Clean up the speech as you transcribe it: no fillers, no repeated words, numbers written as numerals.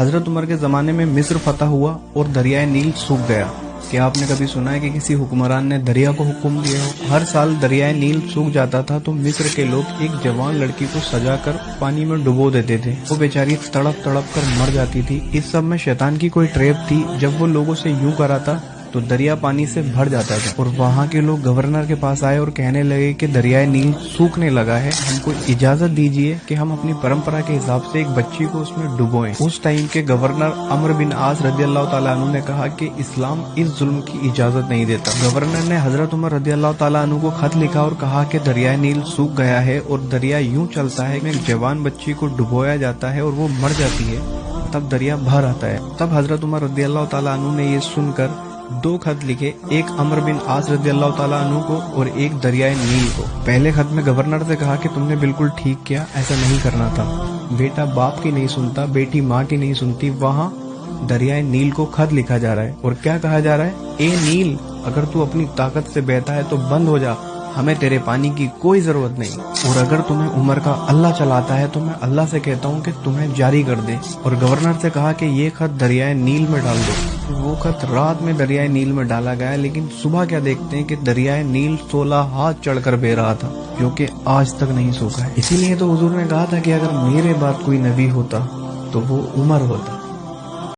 حضرت عمر کے زمانے میں مصر فتح ہوا اور دریائے نیل سوکھ گیا۔ کیا آپ نے کبھی سنا ہے کہ کسی حکمران نے دریا کو حکم دیا ہو؟ ہر سال دریائے نیل سوکھ جاتا تھا تو مصر کے لوگ ایک جوان لڑکی کو سجا کر پانی میں ڈبو دیتے تھے۔ وہ بیچاری تڑپ تڑپ کر مر جاتی تھی۔ اس سب میں شیطان کی کوئی ٹریپ تھی۔ جب وہ لوگوں سے یوں کراتا تو دریا پانی سے بھر جاتا تھا، اور وہاں کے لوگ گورنر کے پاس آئے اور کہنے لگے کہ دریائے نیل سوکھنے لگا ہے، ہم کو اجازت دیجیے کہ ہم اپنی پرمپرا کے حساب سے ایک بچی کو اس میں ڈبوئیں۔ اس ٹائم کے گورنر عمرو بن عاص رضی اللہ تعالیٰ عنہ نے کہا کہ اسلام اس ظلم کی اجازت نہیں دیتا۔ گورنر نے حضرت عمر رضی اللہ تعالیٰ عنہ کو خط لکھا اور کہا کہ دریائے نیل سوکھ گیا ہے اور دریا یوں چلتا ہے کہ ایک جوان بچی کو ڈبویا جاتا ہے اور وہ مر جاتی ہے، تب دریا بھر آتا ہے۔ تب حضرت عمر رضی اللہ تعالیٰ عنہ نے یہ سن کر 2 خط لکھے، ایک عمرو بن عاص رضی اللہ تعالیٰ عنہ کو اور ایک دریائے نیل کو۔ پہلے خط میں گورنر سے کہا کہ تم نے بالکل ٹھیک کیا، ایسا نہیں کرنا تھا، بیٹا باپ کی نہیں سنتا، بیٹی ماں کی نہیں سنتی۔ وہاں دریائے نیل کو خط لکھا جا رہا ہے اور کیا کہا جا رہا ہے، اے نیل اگر تو اپنی طاقت سے بہتا ہے تو بند ہو جا، ہمیں تیرے پانی کی کوئی ضرورت نہیں، اور اگر تمہیں عمر کا اللہ چلاتا ہے تو میں اللہ سے کہتا ہوں کہ تمہیں جاری کر دے۔ اور گورنر سے کہا کہ یہ خط دریائے نیل میں ڈال دو۔ وہ خط رات میں دریائے نیل میں ڈالا گیا، لیکن صبح کیا دیکھتے ہیں کہ دریائے نیل 16 ہاتھ چڑھ کر بہ رہا تھا، جو کہ آج تک نہیں سوکھا ہے۔ اسی لیے تو حضور نے کہا تھا کہ اگر میرے بعد کوئی نبی ہوتا تو وہ عمر ہوتا۔